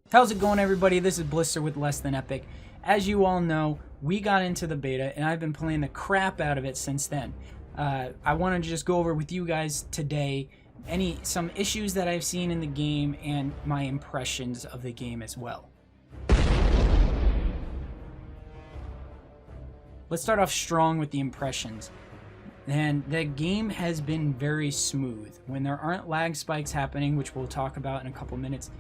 How's it going, everybody? This is Blister with Less Than Epic. As you all know, we got into the beta and I've been playing the crap out of it since then. I wanted to just go over with you guys today some issues that I've seen in the game and my impressions of the game as well. Let's start off strong with the impressions. And the game has been very smooth. When there aren't lag spikes happening, which we'll talk about in a couple minutes,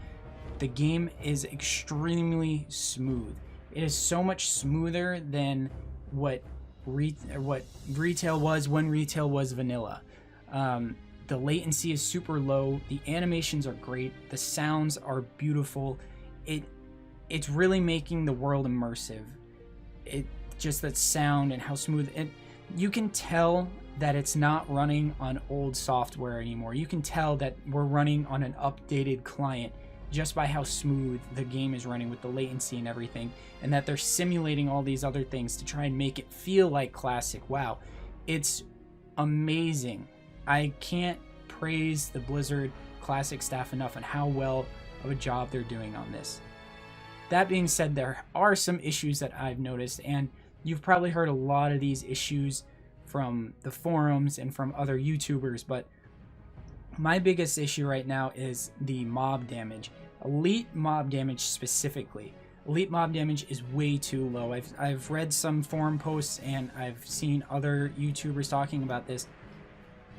the game is extremely smooth. It is so much smoother than what retail was when retail was vanilla. The latency is super low. The animations are great. The sounds are beautiful. It's really making the world immersive. Just that sound and how smooth it. You can tell that it's not running on old software anymore. You can tell that we're running on an updated client just by how smooth the game is running with the latency and everything, and that they're simulating all these other things to try and make it feel like classic WoW. It's amazing. I can't praise the Blizzard Classic staff enough and how well of a job they're doing on this. That being said, there are some issues that I've noticed, and you've probably heard a lot of these issues from the forums and from other YouTubers, but my biggest issue right now is the mob damage. Elite mob damage specifically. Elite mob damage is way too low. I've read some forum posts and I've seen other YouTubers talking about this.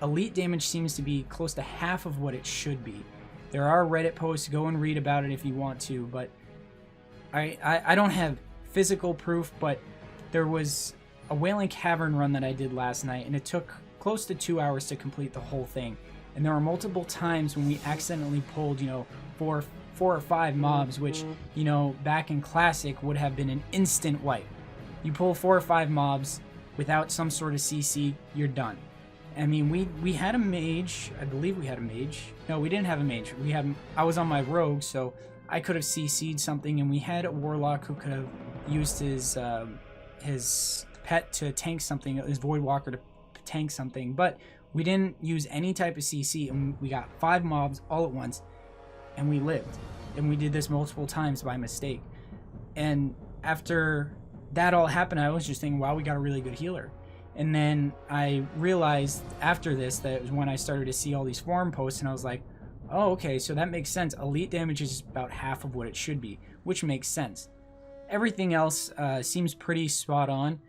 Elite damage seems to be close to half of what it should be. There are Reddit posts, go and read about it if you want to, but I don't have physical proof, but there was a Wailing Cavern run that I did last night, and it took close to 2 hours to complete the whole thing. And there were multiple times when we accidentally pulled, four or five mobs, which, back in Classic would have been an instant wipe. You pull 4 or 5 mobs without some sort of CC, you're done. I mean, we had a mage. I believe we had a mage. No, we didn't have a mage. I was on my rogue, so I could have CC'd something, and we had a warlock who could have used his pet to tank something, his Voidwalker to tank something, but we didn't use any type of CC, and we got 5 mobs all at once, and we lived. And we did this multiple times by mistake. And after that all happened, I was just thinking, wow, we got a really good healer. And then I realized after this that it was when I started to see all these forum posts, and I was like, oh, okay, so that makes sense. Elite damage is about half of what it should be, which makes sense. Everything else seems pretty spot on.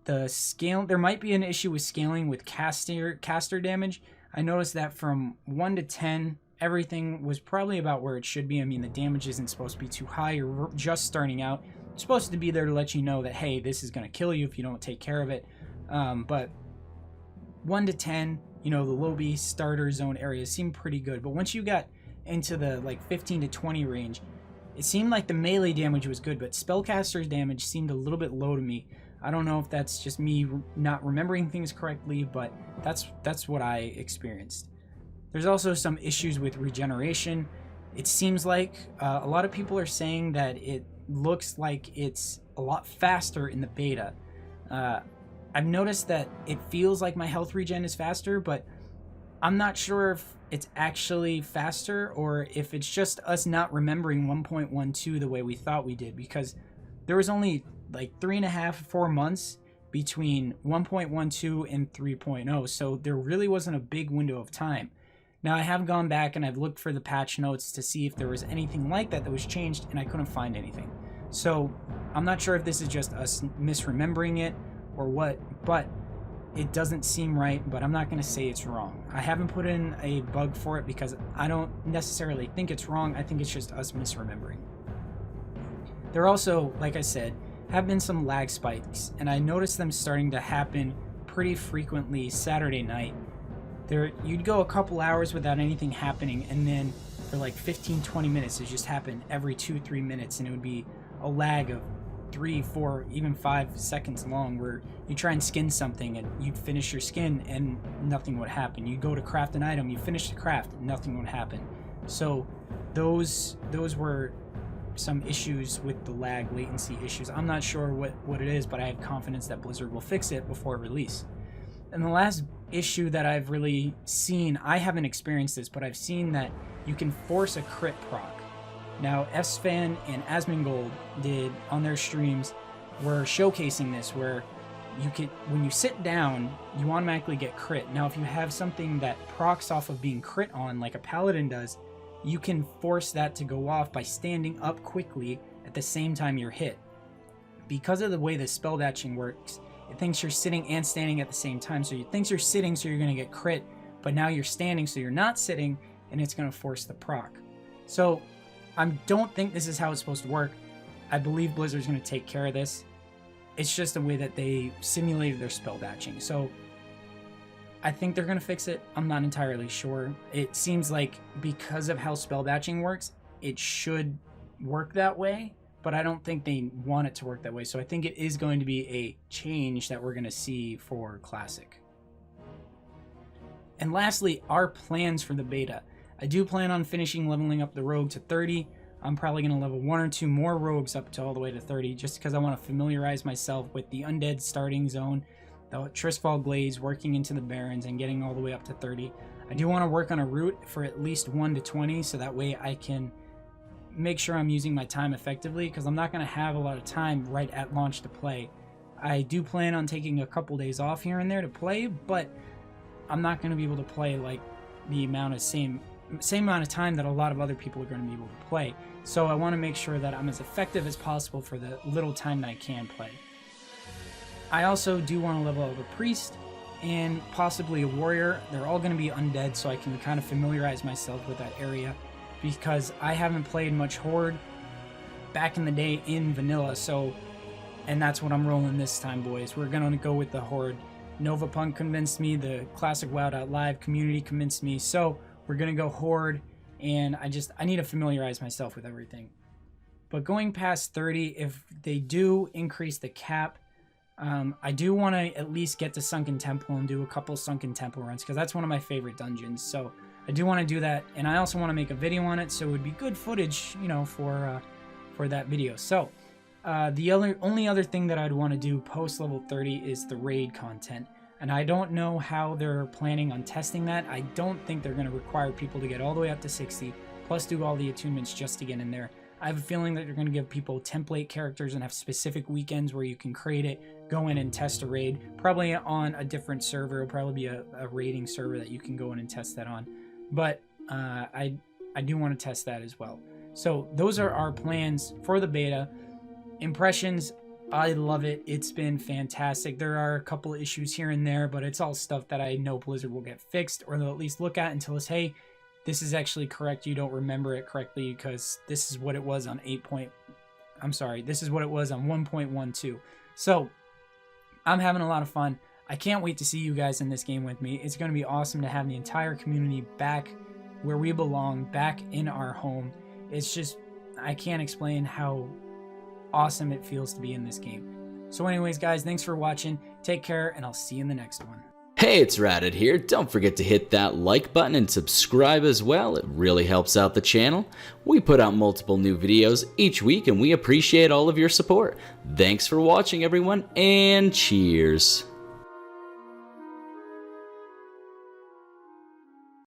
The scale, there might be an issue with scaling with caster damage. I noticed that from 1 to 10, everything was probably about where it should be. I mean, the damage isn't supposed to be too high. You're just starting out. It's supposed to be there to let you know that, hey, this is going to kill you if you don't take care of it. But 1 to 10, the low B starter zone areas seem pretty good. But once you got into the 15 to 20 range, it seemed like the melee damage was good, but spellcaster's damage seemed a little bit low to me. I don't know if that's just me not remembering things correctly, but that's what I experienced. There's also some issues with regeneration. It seems like a lot of people are saying that it looks like it's a lot faster in the beta. I've noticed that it feels like my health regen is faster, but I'm not sure if it's actually faster or if it's just us not remembering 1.12 the way we thought we did, because there was only 3.5 to 4 months between 1.12 and 3.0, so there really wasn't a big window of time. Now, I have gone back and I've looked for the patch notes to see if there was anything like that was changed, and I couldn't find anything. So I'm not sure if this is just us misremembering it or what, but it doesn't seem right, but I'm not going to say it's wrong. I haven't put in a bug for it because I don't necessarily think it's wrong. I think it's just us misremembering. There also, like I said, have been some lag spikes, and I noticed them starting to happen pretty frequently Saturday night. You'd go a couple hours without anything happening, and then for 15-20 minutes it just happened every 2-3 minutes, and it would be a lag of 3, 4, even 5 seconds long, where you try and skin something and you'd finish your skin and nothing would happen. You go to craft an item, you finish the craft, nothing would happen. So those were some issues with the lag latency issues. I'm not sure what it is, but I have confidence that Blizzard will fix it before release. And the last issue that I've really seen, I haven't experienced this, but I've seen that you can force a crit proc. Now, Fsfan and Asmongold did on their streams were showcasing this, where you could, when you sit down, you automatically get crit. Now, if you have something that procs off of being crit on, like a paladin does, you can force that to go off by standing up quickly at the same time you're hit. Because of the way the spell dashing works, it thinks you're sitting and standing at the same time. So it thinks you're sitting, so you're going to get crit, but now you're standing, so you're not sitting, and it's going to force the proc. So I don't think this is how it's supposed to work. I believe Blizzard's going to take care of this. It's just the way that they simulated their spell batching. So I think they're going to fix it. I'm not entirely sure. It seems like because of how spell batching works, it should work that way, but I don't think they want it to work that way. So I think it is going to be a change that we're going to see for Classic. And lastly, our plans for the beta. I do plan on finishing leveling up the rogue to 30. I'm probably going to level 1 or 2 more rogues up to all the way to 30, just because I want to familiarize myself with the undead starting zone, the Tristfall Glades, working into the Barrens, and getting all the way up to 30. I do want to work on a route for at least 1 to 20, so that way I can make sure I'm using my time effectively, because I'm not going to have a lot of time right at launch to play. I do plan on taking a couple days off here and there to play, but I'm not going to be able to play like the same amount of time that a lot of other people are going to be able to play. So I want to make sure that I'm as effective as possible for the little time that I can play. I also do want to level up a priest and possibly a warrior. They're all going to be undead, so I can kind of familiarize myself with that area, because I haven't played much Horde back in the day in vanilla. So, and that's what I'm rolling this time, boys. We're going to go with the Horde. Novapunk convinced me, the classic WoW.live community convinced me, so we're going to go Horde, and I need to familiarize myself with everything. But going past 30, if they do increase the cap, I do want to at least get to Sunken Temple and do a couple Sunken Temple runs, because that's one of my favorite dungeons. So I do want to do that, and I also want to make a video on it, so it would be good footage, you know, for that video. So the only other thing that I'd want to do post level 30 is the raid content. And I don't know how they're planning on testing that. I don't think they're going to require people to get all the way up to 60, plus do all the attunements just to get in there. I have a feeling that they're going to give people template characters and have specific weekends where you can create it, go in and test a raid, probably on a different server. It'll probably be a raiding server that you can go in and test that on. But I do want to test that as well. So those are our plans for the beta. Impressions, I love it. It's been fantastic. There are a couple of issues here and there, but it's all stuff that I know Blizzard will get fixed, or they'll at least look at and tell us, hey, this is actually correct. You don't remember it correctly because this is what it was on this is what it was on 1.12. So I'm having a lot of fun. I can't wait to see you guys in this game with me. It's going to be awesome to have the entire community back where we belong, back in our home. It's just, I can't explain how awesome it feels to be in this game. So anyways, guys, thanks for watching. Take care, and I'll see you in the next one. Hey, it's Radit here. Don't forget to hit that like button and subscribe as well. It really helps out the channel. We put out multiple new videos each week, and we appreciate all of your support. Thanks for watching, everyone, and cheers.